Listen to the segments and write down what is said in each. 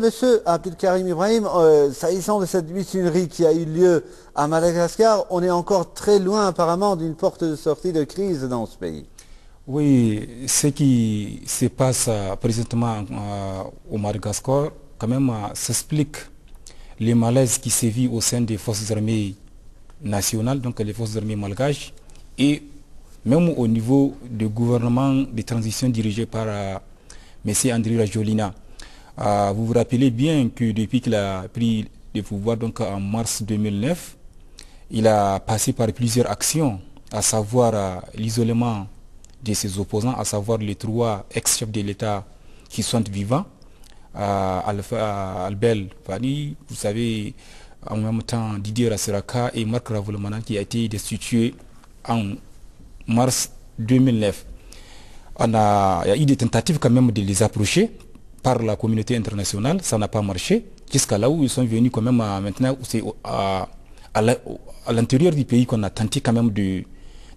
Monsieur Abdelkarim Ibrahim, s'agissant de cette mutinerie qui a eu lieu à Madagascar, on est encore très loin apparemment d'une porte de sortie de crise dans ce pays. Oui, ce qui se passe présentement au Madagascar, quand même, s'explique les malaises qui sévit au sein des forces armées nationales, donc les forces armées malgaches, et même au niveau du gouvernement de transition dirigé par M. Andry Rajoelina. Vous vous rappelez bien que depuis qu'il a pris le pouvoir donc en mars 2009, il a passé par plusieurs actions, à savoir l'isolement de ses opposants, à savoir les trois ex-chefs de l'État qui sont vivants, Albel Fani, vous savez, en même temps Didier Rassiraka et Marc Ravalomanana qui a été destitué en mars 2009. Il y a eu des tentatives quand même de les approcher par la communauté internationale, ça n'a pas marché, jusqu'à là où ils sont venus quand même maintenant, c'est à l'intérieur du pays qu'on a tenté quand même de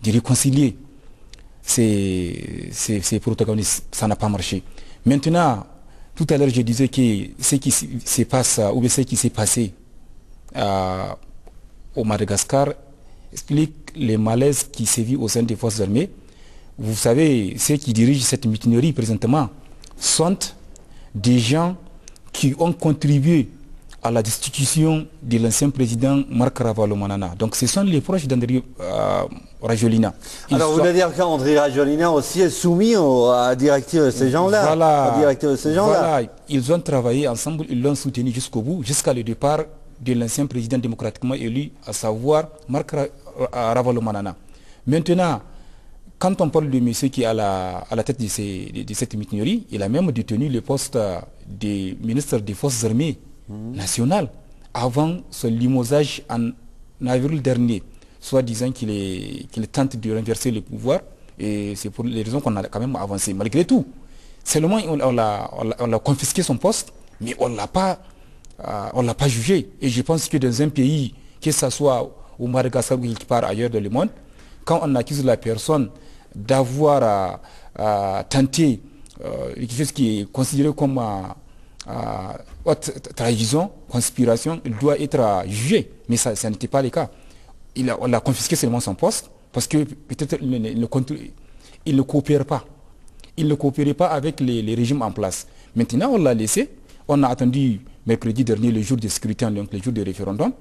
réconcilier ces protagonistes, ça n'a pas marché. Maintenant, tout à l'heure je disais que ce qui se passe, ou bien ce qui s'est passé au Madagascar explique les malaises qui sévissent au sein des forces armées. Vous savez, ceux qui dirigent cette mutinerie présentement sont des gens qui ont contribué à la destitution de l'ancien président Marc Ravalomanana. Donc ce sont les proches d'Andry Rajoelina. Alors vous voulez dire qu'Andry Rajoelina aussi est soumis à la directive de ces gens-là? Voilà, ils ont travaillé ensemble, ils l'ont soutenu jusqu'au bout, jusqu'à le départ de l'ancien président démocratiquement élu, à savoir Marc Ravalomanana. Maintenant, quand on parle de monsieur qui est à la tête de cette mutinerie, il a même détenu le poste de ministre des Forces armées nationales avant son limogeage en avril dernier, soit disant qu'il tente de renverser le pouvoir, et c'est pour les raisons qu'on a quand même avancé. Malgré tout, seulement on a confisqué son poste, mais on ne l'a pas jugé. Et je pense que dans un pays, que ce soit au Madagascar ou quelque part ailleurs dans le monde, quand on accuse la personne d'avoir tenté quelque chose qui est considéré comme haute trahison, conspiration, il doit être jugé. Mais ça n'était pas le cas. On a confisqué seulement son poste parce que peut-être il ne coopère pas. Il ne coopérait pas avec les régimes en place. Maintenant, on l'a laissé. On a attendu mercredi dernier, le jour de scrutin, donc le jour du référendum,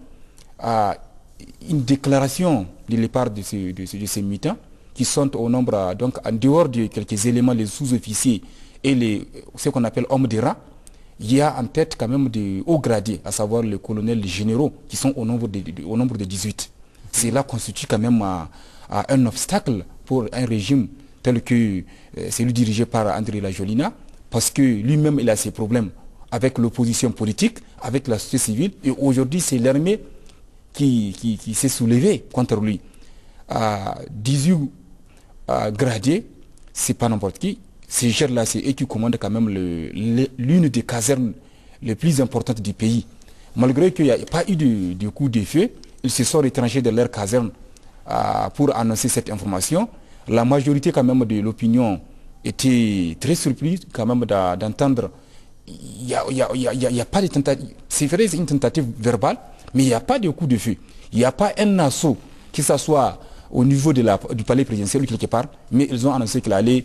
une déclaration de l'épargne de ces militants qui sont au nombre, donc en dehors de quelques éléments, les sous-officiers et ce qu'on appelle hommes de rang, il y a en tête quand même des hauts gradés, à savoir les colonels, les généraux, qui sont au nombre de 18. Cela constitue quand même un obstacle pour un régime tel que celui dirigé par Andry Rajoelina, parce que lui-même il a ses problèmes avec l'opposition politique, avec la société civile, et aujourd'hui c'est l'armée qui s'est soulevée contre lui. 18 gradés, c'est pas n'importe qui. Ces gens-là, c'est eux qui commandent quand même l'une des casernes les plus importantes du pays. Malgré qu'il n'y a pas eu de coup de feu, ils se sont retranchés de leur caserne pour annoncer cette information. La majorité quand même de l'opinion était très surprise quand même d'entendre. Il n'y a pas de tentative. C'est vrai, c'est une tentative verbale, mais il n'y a pas de coup de feu. Il n'y a pas un assaut, que ce soit au niveau du palais présidentiel ou quelque part, mais ils ont annoncé qu'il allait,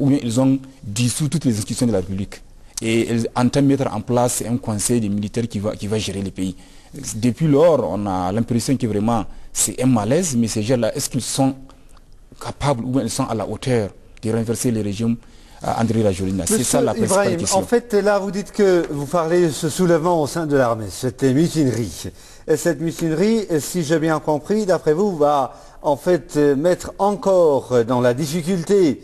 ou bien ils ont dissous toutes les institutions de la République. Et ils entament mettre en place un conseil des militaires qui va gérer le pays. Depuis lors, on a l'impression que vraiment c'est un malaise, mais ces gens-là, est-ce qu'ils sont capables ou bien ils sont à la hauteur de renverser le régime Andry Rajoelina? C'est ça la principale question. En fait, là, vous dites que vous parlez de ce soulèvement au sein de l'armée, cette mutinerie. Et cette mutinerie, si j'ai bien compris, d'après vous, va en fait mettre encore dans la difficulté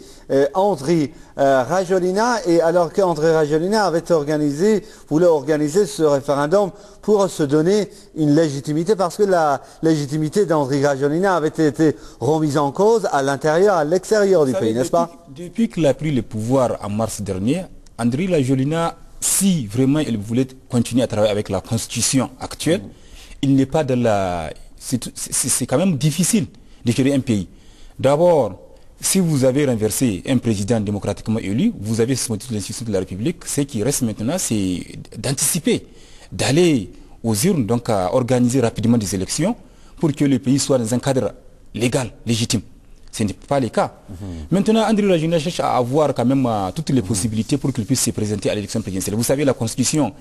Andry Rajoelina, et alors qu'Andry Rajoelina voulait organiser ce référendum pour se donner une légitimité, parce que la légitimité d'Andry Rajoelina avait été remise en cause à l'intérieur, à l'extérieur du pays, n'est-ce pas? Depuis qu'il a pris le pouvoir en mars dernier, Andry Rajoelina, si vraiment il voulait continuer à travailler avec la constitution actuelle, il n'est pas dans la... C'est quand même difficile de gérer un pays. D'abord, si vous avez renversé un président démocratiquement élu, vous avez suspendu l'institution de la République. Ce qui reste maintenant, c'est d'anticiper, d'aller aux urnes, donc à organiser rapidement des élections pour que le pays soit dans un cadre légal, légitime. Ce n'est pas le cas. Maintenant, Andry Rajoelina cherche à avoir quand même toutes les possibilités pour qu'il puisse se présenter à l'élection présidentielle. Vous savez, la Constitution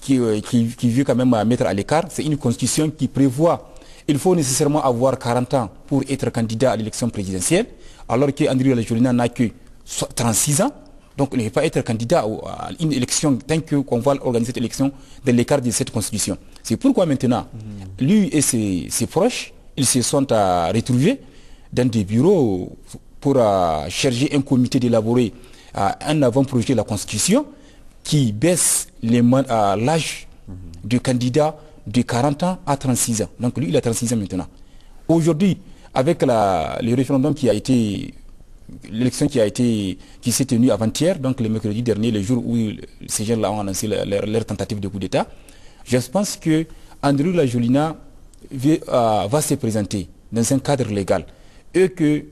qui veut quand même mettre à l'écart, c'est une Constitution qui prévoit il faut nécessairement avoir 40 ans pour être candidat à l'élection présidentielle, alors qu'Andry Rajoelina n'a que 36 ans. Donc, il ne peut pas être candidat à une élection tant qu'on va organiser cette élection dans l'écart de cette Constitution. C'est pourquoi maintenant, lui et ses proches, ils se sont retrouvés dans des bureaux pour charger un comité d'élaborer un avant-projet de la Constitution qui baisse l'âge du candidat de 40 ans à 36 ans. Donc lui, il a 36 ans maintenant. Aujourd'hui, avec le référendum qui a été, l'élection qui s'est tenue avant-hier, donc le mercredi dernier, le jour où ces gens-là ont annoncé leur tentative de coup d'État, je pense que Andry Rajoelina va se présenter dans un cadre légal et que,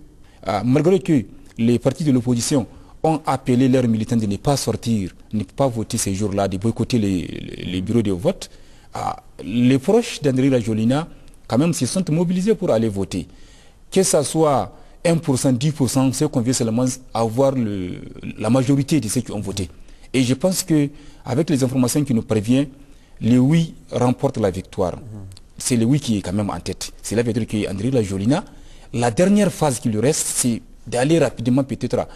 malgré que les partis de l'opposition ont appelé leurs militants de ne pas sortir, ne pas voter ces jours-là, de boycotter les bureaux de vote, les proches d'Andry Rajoelina, quand même, se sont mobilisés pour aller voter. Que ce soit 1%, 10%, c'est qu'on veut seulement avoir la majorité de ceux qui ont voté. Et je pense qu'avec les informations qui nous préviennent, le oui remporte la victoire. C'est le oui qui est quand même en tête. Cela veut dire qu'Andry Rajoelina, la dernière phase qui lui reste, c'est d'aller rapidement peut-être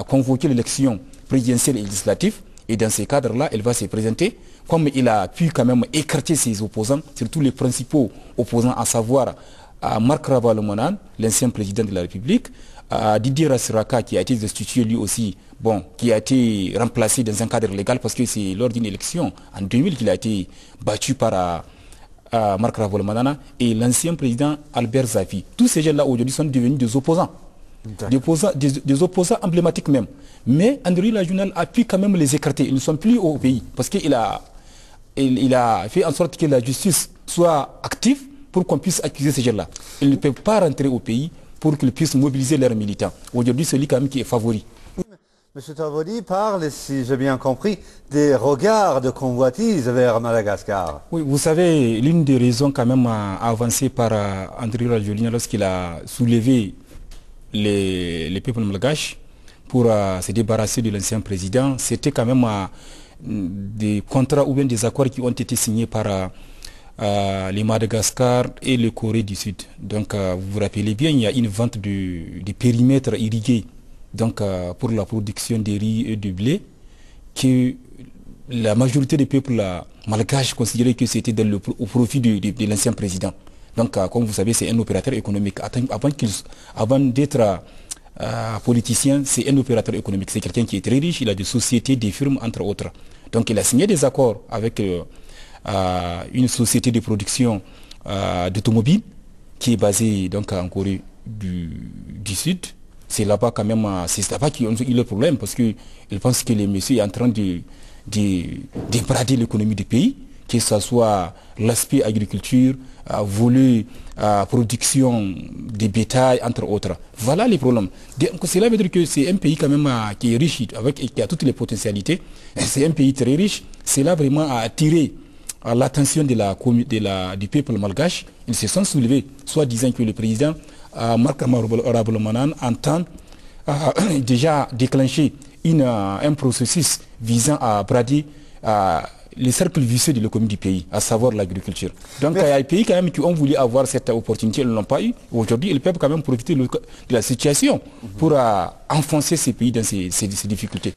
convoquer l'élection présidentielle et législative. Et dans ces cadres-là, elle va se présenter. Comme il a pu quand même écarter ses opposants, surtout les principaux opposants, à savoir Marc Ravalomanana, l'ancien président de la République, Didier Rassiraka, qui a été destitué lui aussi, bon, qui a été remplacé dans un cadre légal parce que c'est lors d'une élection en 2000 qu'il a été battu par Marc Ravalomanana, et l'ancien président Albert Zafi. Tous ces gens-là aujourd'hui sont devenus des opposants. Des opposants emblématiques même. Mais Andry Rajoelina a pu quand même les écarter. Ils ne sont plus au pays parce qu'il a fait en sorte que la justice soit active pour qu'on puisse accuser ces gens-là. Ils ne peuvent pas rentrer au pays pour qu'ils puissent mobiliser leurs militants. Aujourd'hui, c'est lui quand même qui est favori. M. Tavodi parle, si j'ai bien compris, des regards de convoitise vers Madagascar. Oui, vous savez, l'une des raisons quand même avancées par Andry Rajoelina lorsqu'il a soulevé les peuples malgaches pour se débarrasser de l'ancien président, c'était quand même des contrats ou bien des accords qui ont été signés par les Madagascar et le Corée du Sud. Donc vous vous rappelez bien, il y a une vente de périmètres irrigués donc, pour la production de riz et de blé que la majorité des peuples malgaches considéraient que c'était au profit de l'ancien président. Donc, comme vous savez, c'est un opérateur économique. Avant d'être politicien, c'est un opérateur économique. C'est quelqu'un qui est très riche, il a des sociétés, des firmes, entre autres. Donc, il a signé des accords avec une société de production d'automobiles qui est basée donc, en Corée du Sud. C'est là-bas quand même, c'est là-bas qu'ils ont eu le problème parce qu'ils pensent que le monsieur est en train de brader l'économie du pays, que ce soit l'aspect agriculture, volet production de bétail, entre autres. Voilà les problèmes. Donc, cela veut dire que c'est un pays quand même qui est riche, qui a toutes les potentialités. C'est un pays très riche. Cela vraiment a attiré l'attention du peuple malgache. Ils se sont soulevés, soit disant que le président Marc Ravalomanana entend déjà déclencher un processus visant à brader les cercles vicieux de l'économie du pays, à savoir l'agriculture. Donc il y a des pays quand même qui ont voulu avoir cette opportunité, ils ne l'ont pas eu. Aujourd'hui, ils peuvent quand même profiter de la situation pour enfoncer ces pays dans ces difficultés.